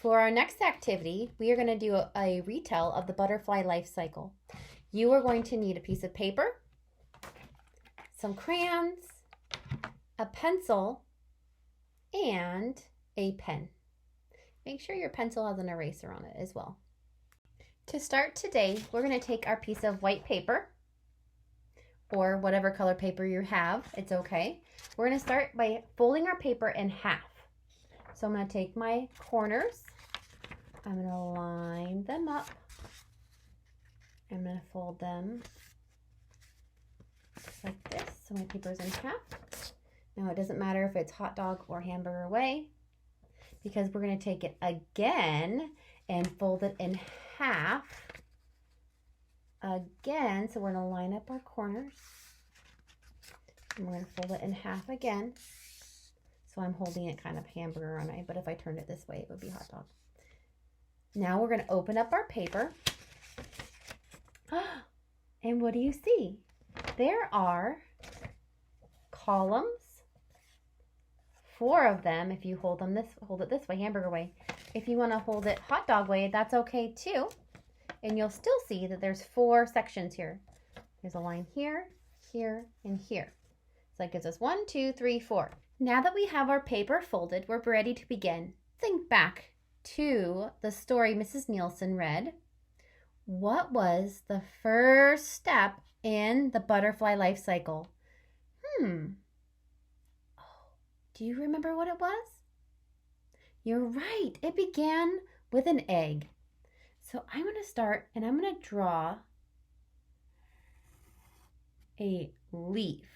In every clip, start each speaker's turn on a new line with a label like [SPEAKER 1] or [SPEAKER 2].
[SPEAKER 1] For our next activity, we are going to do a retell of the butterfly life cycle. You are going to need a piece of paper, some crayons, a pencil, and a pen. Make sure your pencil has an eraser on it as well. To start today, we're going to take our piece of white paper, or whatever color paper you have, it's okay. We're going to start by folding our paper in half. So I'm going to take my corners, I'm going to line them up, I'm going to fold them just like this, so my paper is in half. Now it doesn't matter if it's hot dog or hamburger way, because we're going to take it again and fold it in half again. So we're going to line up our corners, and we're going to fold it in half again. So I'm holding it kind of hamburger on it, but if I turned it this way, it would be hot dog. Now we're going to open up our paper. And what do you see? There are columns, 4 of them. If you hold it this way, hamburger way. If you want to hold it hot dog way, that's okay too. And you'll still see that there's 4 sections here. There's a line here, here, and here. So that gives us 1, 2, 3, 4. Now that we have our paper folded, we're ready to begin. Think back to the story Mrs. Nielsen read. What was the first step in the butterfly life cycle? Oh, do you remember what it was? You're right. It began with an egg. So I'm going to start and I'm going to draw a leaf.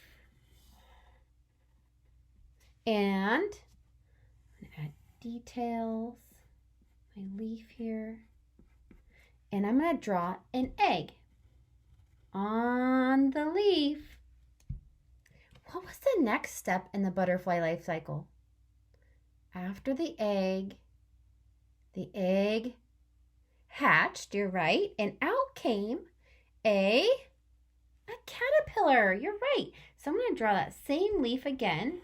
[SPEAKER 1] And I'm going to add details, my leaf here. And I'm going to draw an egg on the leaf. What was the next step in the butterfly life cycle? After the egg hatched, you're right, and out came a caterpillar. You're right. So I'm going to draw that same leaf again.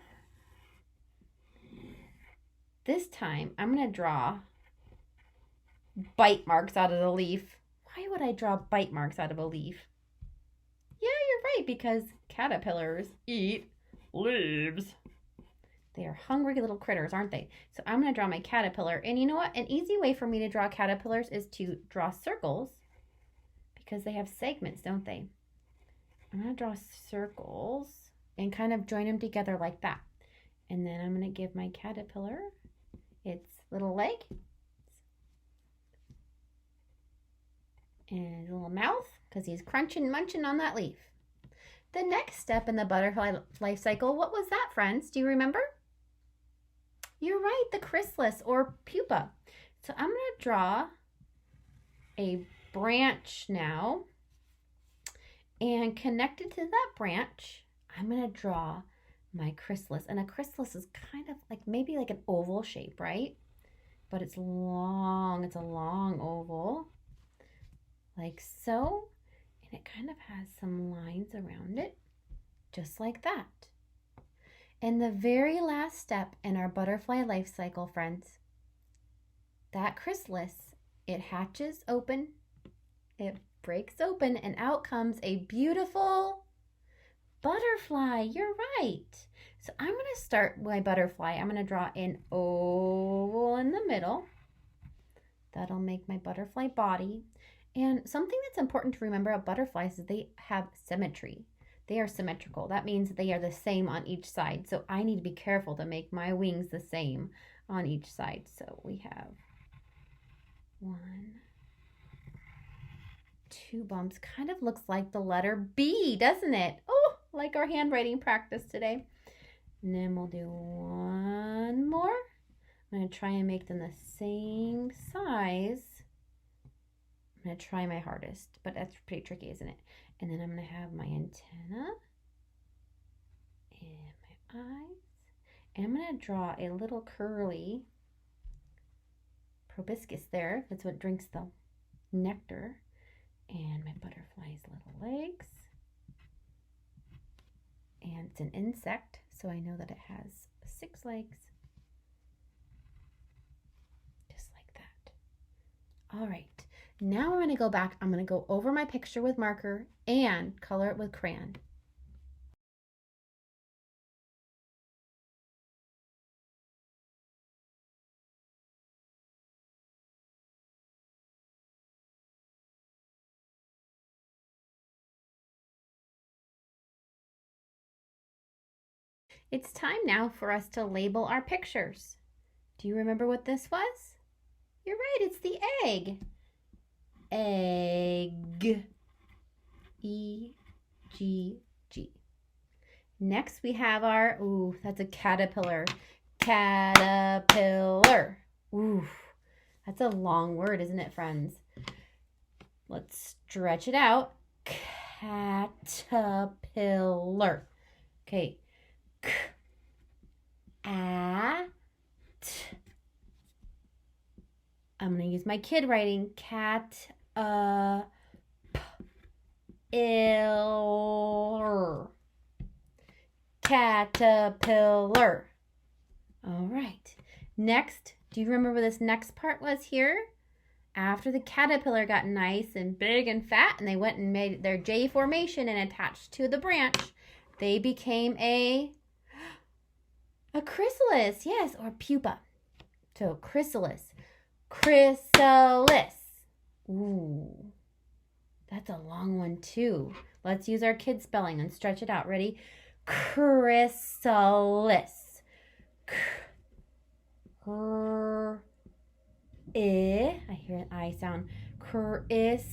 [SPEAKER 1] This time, I'm going to draw bite marks out of the leaf. Why would I draw bite marks out of a leaf? Yeah, you're right, because caterpillars eat leaves. They are hungry little critters, aren't they? So I'm going to draw my caterpillar. And you know what? An easy way for me to draw caterpillars is to draw circles, because they have segments, don't they? I'm going to draw circles and kind of join them together like that. And then I'm going to give my caterpillar its little leg and a little mouth, because he's crunching, munching on that leaf. The next step in the butterfly life cycle, what was that, friends? Do you remember? You're right, the chrysalis or pupa. So I'm going to draw a branch now, and connected to that branch, I'm going to draw my chrysalis. And a chrysalis is kind of like maybe like an oval shape, right? But it's long. It's a long oval, like so. And it kind of has some lines around it, just like that. And the very last step in our butterfly life cycle, friends, that chrysalis, it hatches open, it breaks open, and out comes a beautiful butterfly. You're right. So I'm going to start my butterfly. I'm going to draw an oval in the middle. That'll make my butterfly body. And something that's important to remember about butterflies is they have symmetry. They are symmetrical. That means they are the same on each side. So I need to be careful to make my wings the same on each side. So we have 1, 2 bumps. Kind of looks like the letter B, doesn't it? Oh, like our handwriting practice today. And then we'll do 1 more. I'm going to try and make them the same size. I'm going to try my hardest, but that's pretty tricky, isn't it? And then I'm going to have my antenna and my eyes. And I'm going to draw a little curly proboscis there. That's what drinks the nectar. And my butterfly's little legs. And it's an insect, so I know that it has 6 legs. Just like All right. Now I'm going to go back. I'm going to go over my picture with marker and color it with crayon. It's time now for us to label our pictures. Do you remember what this was? You're right, it's the egg. Egg. E-G-G. Next we have our, ooh, that's a caterpillar. Caterpillar. Ooh, that's a long word, isn't it, friends? Let's stretch it out. Caterpillar. Okay. K. A. T. I'm going to use my kid writing. Cat. P-il-er. Caterpillar. All right. Next, do you remember what this next part was here? After the caterpillar got nice and big and fat and they went and made their J formation and attached to the branch, they became a chrysalis, yes, or pupa. So chrysalis. Chrysalis. Ooh, that's a long one too. Let's use our kid spelling and stretch it out. Ready? Chrysalis. I hear an I sound. It's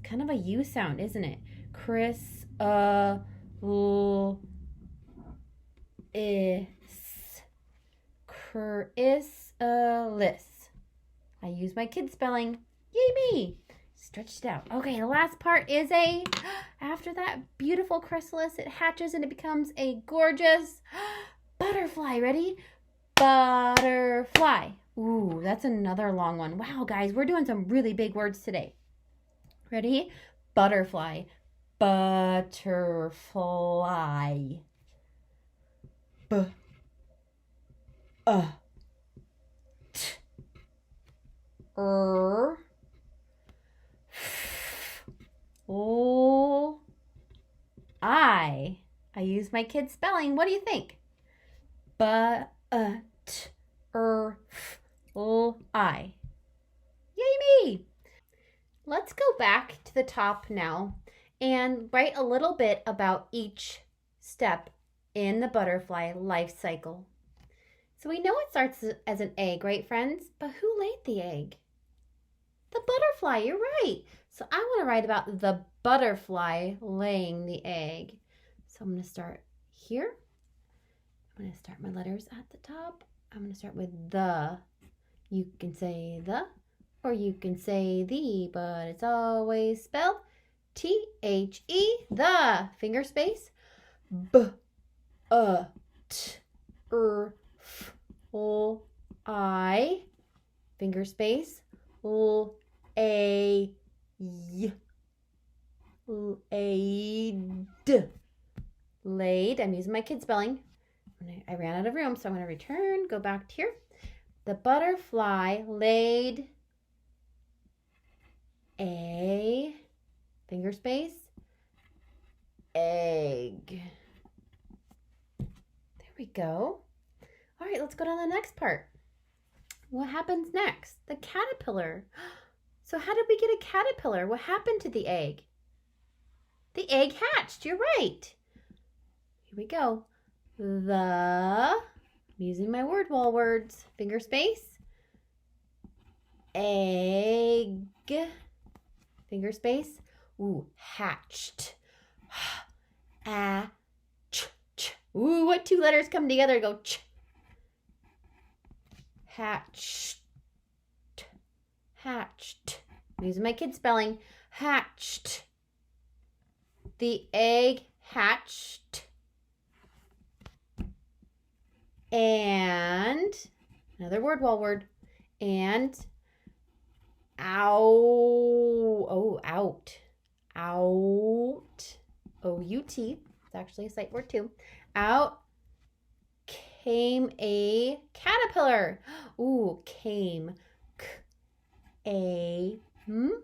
[SPEAKER 1] kind of a U sound, isn't it? Chrysalis. I use my kid spelling. Yay me! Stretched it out. Okay, the last part is after that beautiful chrysalis, it hatches and it becomes a gorgeous butterfly. Ready? Butterfly. Ooh, that's another long one. Wow, guys, we're doing some really big words today. Ready? Butterfly. Butterfly. B. T. Er. L. I. I use my kid's spelling. What do you think? But I. Yay me! Let's go back to the top now and write a little bit about each step in the butterfly life cycle. So we know it starts as an egg, right, friends? But who laid the egg? The butterfly, you're right. So I want to write about the butterfly laying the egg. So I'm going to start here. I'm going to start my letters at the top. I'm going to start with the. You can say the, or you can say the, but it's always spelled T-H-E, the. Finger space. B-T-R-F-L-I. Finger space. L-A-Y. Laid. Laid. I'm using my kid spelling. I ran out of room, so I'm going to return, go back to here. The butterfly laid a, finger space, egg. There we go. All right, let's go to the next part. What happens next? The caterpillar. So how did we get a caterpillar? What happened to the egg? The egg hatched. You're right. Here we go. I'm using my word wall words. Finger space. Egg. Finger space. Ooh, hatched. Ch. Ooh, what two letters come together? Go ch. Hatched. Hatched. I'm using my kid spelling. Hatched. The egg hatched. And another word wall word. And out. Out. O-U-T. It's actually a sight word too. Out came a caterpillar. Ooh, came.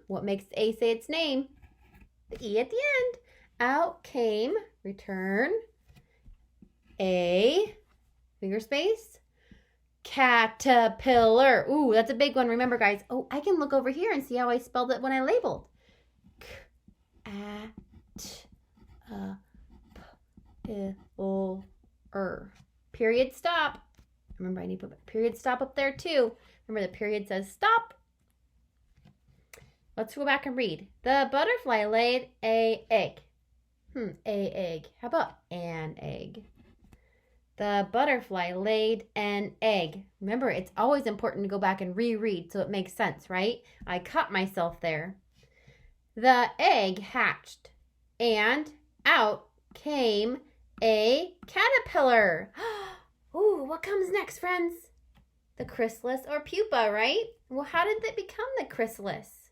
[SPEAKER 1] What makes the A say its name? The E at the end. Out came, return, a, finger space, caterpillar. Ooh, that's a big one. Remember, guys. Oh, I can look over here and see how I spelled it when I labeled. Period stop. Remember, I need to put a period stop up there too. Remember, the period says stop. Let's go back and read. The butterfly laid a egg. A egg. How about an egg? The butterfly laid an egg. Remember, it's always important to go back and reread so it makes sense, right? I caught myself there. The egg hatched, and out came a caterpillar. Ooh, what comes next, friends? The chrysalis or pupa, right? Well, how did they become the chrysalis?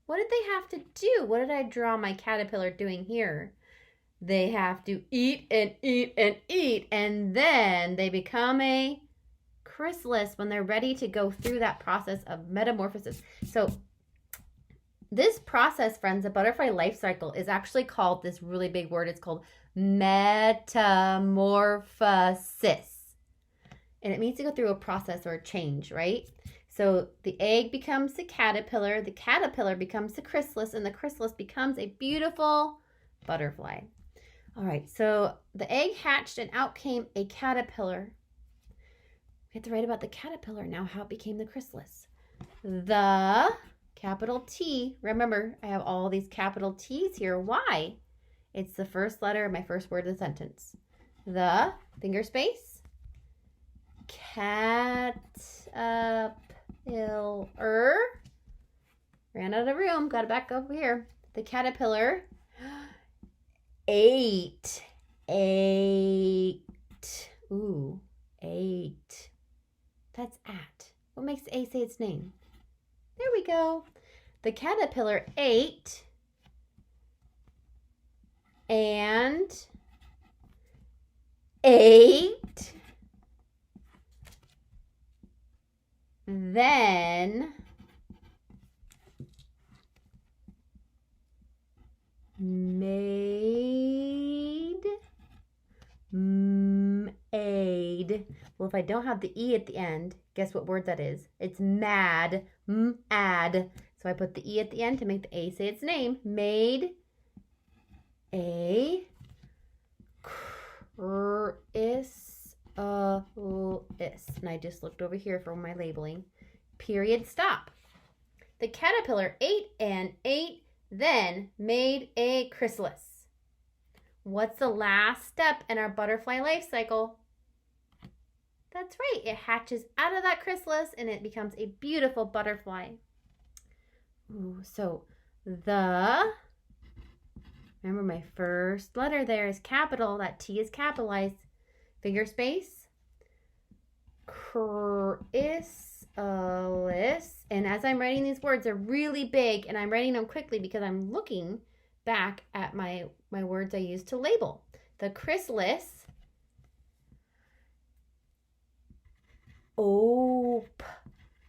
[SPEAKER 1] What did they have to do? What did I draw my caterpillar doing here? They have to eat and eat and eat, and then they become a chrysalis when they're ready to go through that process of metamorphosis. So this process, friends, the butterfly life cycle is actually called, this really big word, it's called metamorphosis. And it means to go through a process or a change, right? So the egg becomes the caterpillar becomes the chrysalis, and the chrysalis becomes a beautiful butterfly. All right, so the egg hatched and out came a caterpillar. We have to write about the caterpillar now, how it became the chrysalis. The capital T, remember I have all these capital T's here. Why? It's the first letter of my first word of the sentence. The, finger space, caterpillar. Ran out of room, got it back over here. The caterpillar ate. Ooh, ate. That's at. What makes A say its name? There we go. The caterpillar ate and ate, then made. Well, if I don't have the E at the end, guess what word that is? It's mad. Add. So I put the E at the end to make the A say its name. Made a chrysalis. And I just looked over here for my labeling. Period stop. The caterpillar ate and ate, then made a chrysalis. What's the last step in our butterfly life cycle? That's right, it hatches out of that chrysalis and it becomes a beautiful butterfly. Ooh, so remember my first letter there is capital, that T is capitalized. Finger space, chrysalis. And as I'm writing these words, they're really big and I'm writing them quickly because I'm looking back at my words I used to label. The chrysalis,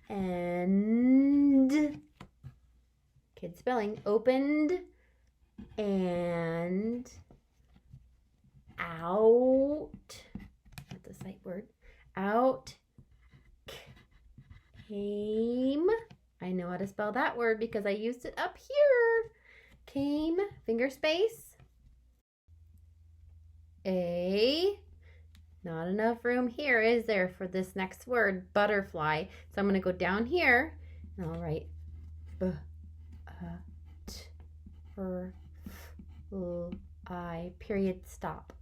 [SPEAKER 1] and kid spelling, opened and out, that's a sight word, out came, I know how to spell that word because I used it up here, came, finger space, not enough room here, is there, for this next word, butterfly. So I'm going to go down here and I'll write period stop.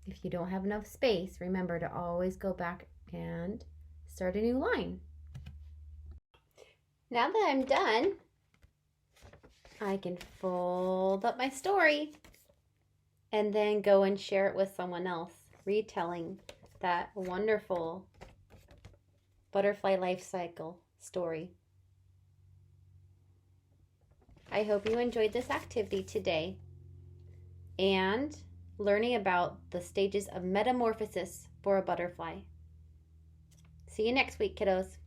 [SPEAKER 1] If you don't have enough space, remember to always go back and start a new line. Now that I'm done, I can fold up my story and then go and share it with someone else, retelling that wonderful butterfly life cycle story. I hope you enjoyed this activity today, and learning about the stages of metamorphosis for a butterfly. See you next week, kiddos.